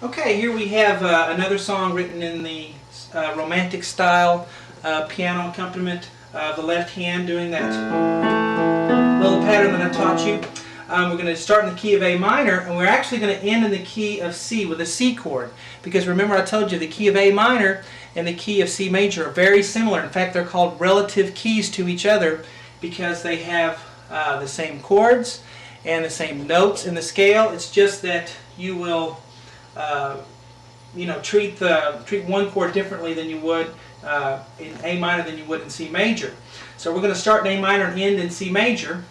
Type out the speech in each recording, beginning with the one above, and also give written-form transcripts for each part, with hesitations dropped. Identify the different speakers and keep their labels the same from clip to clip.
Speaker 1: Okay, here we have another song written in the romantic style piano accompaniment. The left hand doing that little pattern that I taught you. We're going to start in the key of A minor, and we're actually going to end in the key of C with a C chord. Because remember I told you the key of A minor and the key of C major are very similar. In fact, they're called relative keys to each other because they have the same chords and the same notes in the scale. It's just that you will treat one chord differently than you would in A minor than you would in C major. So we're going to start in A minor and end in C major.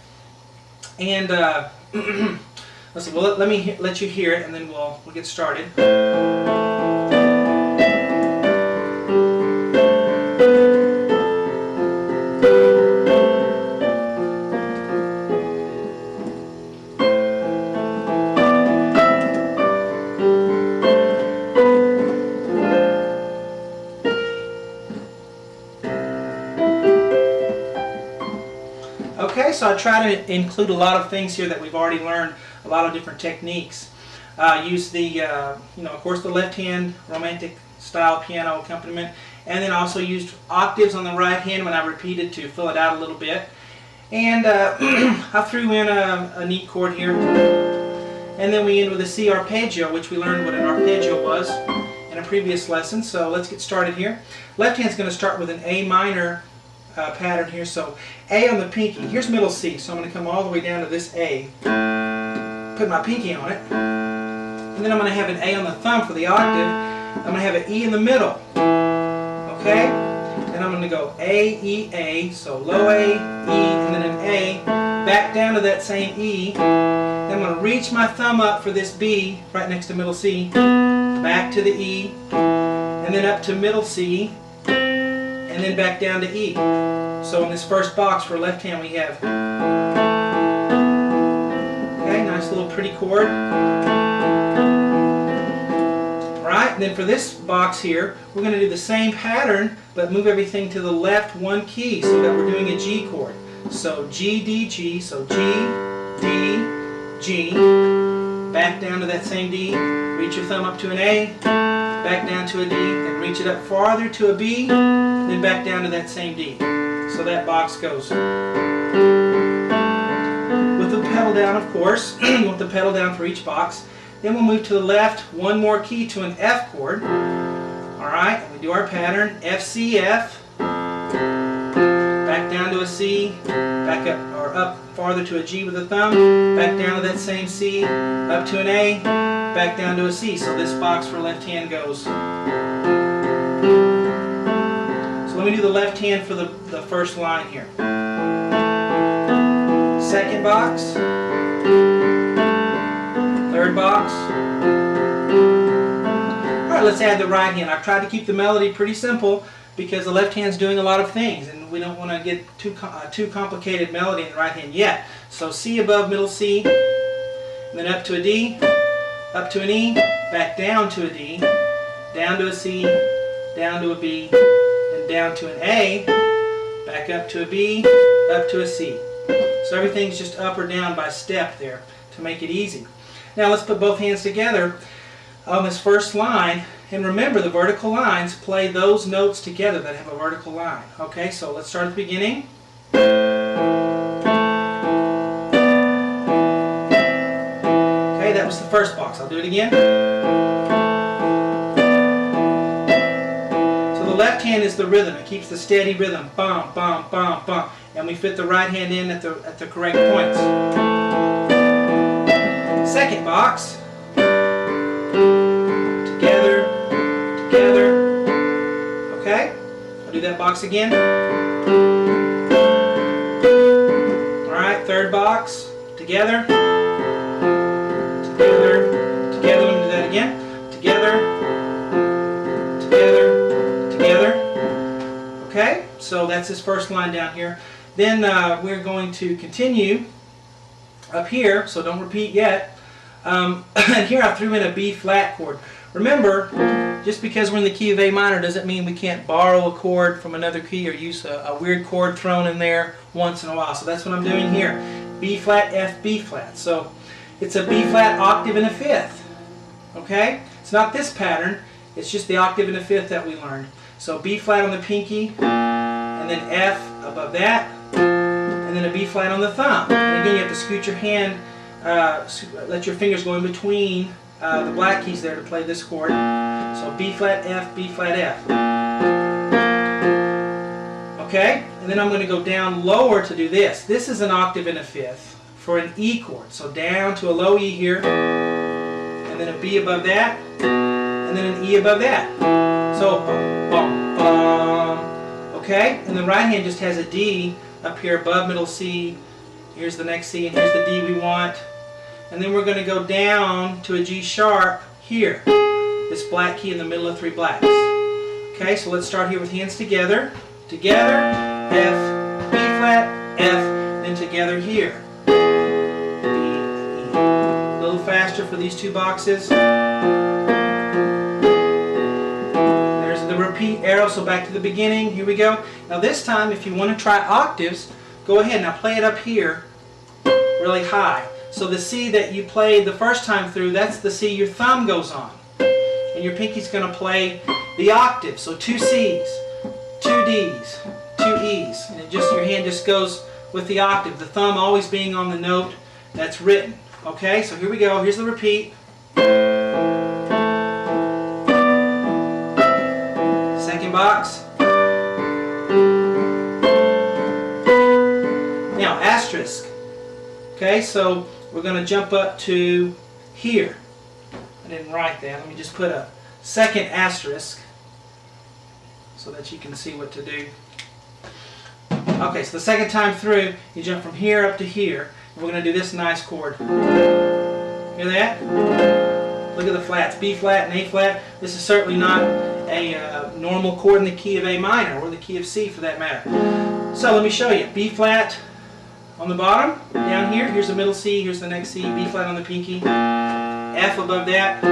Speaker 1: And let's see. Well, let me let you hear it, and then we'll get started. Okay, so I try to include a lot of things here that we've already learned, a lot of different techniques. Use the, of course, the left hand romantic style piano accompaniment, and then also used octaves on the right hand when I repeated to fill it out a little bit. And I threw in a neat chord here, and then we end with a C arpeggio, which we learned what an arpeggio was in a previous lesson. So let's get started here. Left hand's going to start with an A minor pattern here. So A on the pinky. Here's middle C. So I'm going to come all the way down to this A. Put my pinky on it. And then I'm going to have an A on the thumb for the octave. I'm going to have an E in the middle. Okay? Then I'm going to go A, E, A. So low A, E, and then an A. Back down to that same E. Then I'm going to reach my thumb up for this B right next to middle C. Back to the E. And then up to middle C. And then back down to E. So in this first box for left hand we have, okay, nice little pretty chord. Alright, and then for this box here, we're going to do the same pattern, but move everything to the left one key so that we're doing a G chord. So G, D, G, so G, D, G, back down to that same D, reach your thumb up to an A, back down to a D, then reach it up farther to a B, then back down to that same D. So that box goes with the pedal down, of course. You want the pedal down for each box. Then we'll move to the left one more key to an F chord. Alright, and we do our pattern F, C, F, back down to a C, back up or up farther to a G with a thumb, back down to that same C, up to an A, back down to a C. So this box for left hand goes. Let me do the left hand for the first line here. Second box. Third box. Alright, let's add the right hand. I've tried to keep the melody pretty simple because the left hand's doing a lot of things and we don't want to get too complicated melody in the right hand yet. So C above middle C, and then up to a D, up to an E, back down to a D, down to a C, down to a B, down to an A, back up to a B, up to a C. So everything's just up or down by step there to make it easy. Now let's put both hands together on this first line, and remember the vertical lines play those notes together that have a vertical line. Okay, so let's start at the beginning. Okay, that was the first box. I'll do it again. The left hand is the rhythm. It keeps the steady rhythm. Bum, bum, bum, bum. And we fit the right hand in at the correct points. Second box. Together, together. Okay? I'll do that box again. Alright, third box. Together. Together, together. Let me do that again. Together, together. Okay, so that's this first line down here. Then we're going to continue up here, so don't repeat yet. And here I threw in a B flat chord. Remember, just because we're in the key of A minor doesn't mean we can't borrow a chord from another key or use a weird chord thrown in there once in a while. So that's what I'm doing here. B flat, F, B flat. So it's a B flat octave and a fifth. Okay? It's not this pattern, it's just the octave in the fifth that we learned. So B flat on the pinky, and then F above that, and then a B flat on the thumb. And again, you have to scoot your hand, let your fingers go in between the black keys there to play this chord. So B flat, F, B flat, F. Okay? And then I'm going to go down lower to do this. This is an octave in a fifth for an E chord. So down to a low E here, and then a B above that, and then an E above that. So, bum, bum, bum. Okay? And the right hand just has a D up here above middle C. Here's the next C, and here's the D we want. And then we're going to go down to a G sharp here. This black key in the middle of three blacks. Okay, so let's start here with hands together. Together, F, B flat, F, then together here. B, E. A little faster for these two boxes. There's the repeat arrow, so back to the beginning. Here we go. Now this time, if you want to try octaves, go ahead. Now play it up here really high. So the C that you played the first time through, that's the C your thumb goes on. And your pinky's going to play the octave. So two C's, two D's, two E's. And your hand just goes with the octave. The thumb always being on the note that's written. Okay, so here we go. Here's the repeat. Second box. Now, asterisk. Okay, so we're going to jump up to here. I didn't write that. Let me just put a second asterisk so that you can see what to do. Okay, so the second time through, you jump from here up to here. We're going to do this nice chord. Hear that? Look at the flats, B flat and A flat. This is certainly not a normal chord in the key of A minor, or the key of C for that matter. So let me show you. B flat on the bottom, down here. Here's the middle C, here's the next C, B flat on the pinky. F above that,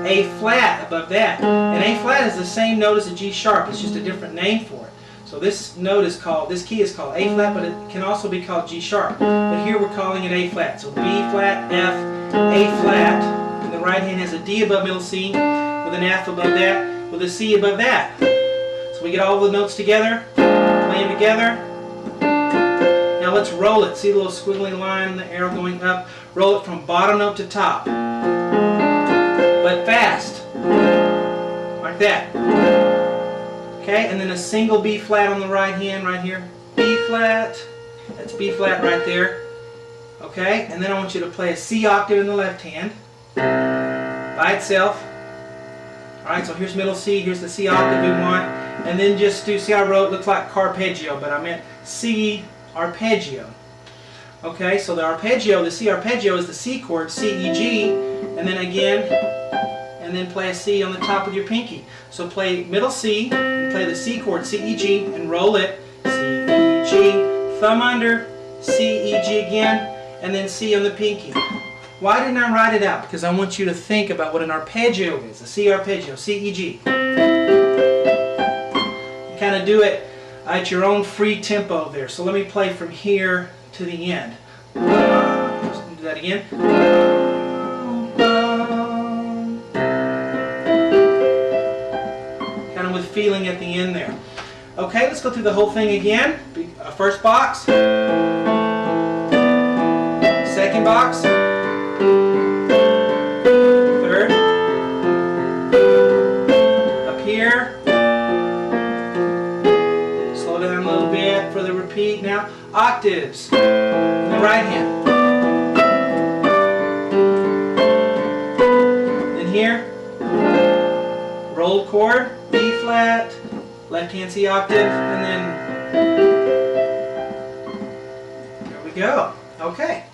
Speaker 1: A flat above that. And A flat is the same note as a G sharp, it's just a different name for it. So this note is called, this key is called A flat, but it can also be called G sharp. But here we're calling it A flat. So B flat, F, A flat, and the right hand has a D above middle C, with an F above that, with a C above that. So we get all the notes together, play them together. Now let's roll it. See the little squiggly line, the arrow going up? Roll it from bottom note to top. But fast. Like that. Okay, and then a single B flat on the right hand right here. B flat. That's B flat right there. Okay, and then I want you to play a C octave in the left hand by itself. Alright, so here's middle C, here's the C octave we want. And then just do, see how I wrote, it looks like carpeggio, but I meant C arpeggio. Okay, so the arpeggio, the C arpeggio is the C chord, C, E, G, and then again, and then play a C on the top with your pinky. So play middle C, and play the C chord, C, E, G, and roll it, C, E, G, thumb under, C, E, G again, and then C on the pinky. Why didn't I write it out? Because I want you to think about what an arpeggio is, a C arpeggio, C, E, G. You kind of do it at your own free tempo there. So let me play from here to the end. Let's do that again. Kind of with feeling at the end there. Okay, let's go through the whole thing again. First box. Second box. Third. Up here. Slow down a little bit for the repeat now. Octaves. In the right hand. Then here. Rolled chord. B flat. Left hand C octave. And then there we go. Okay.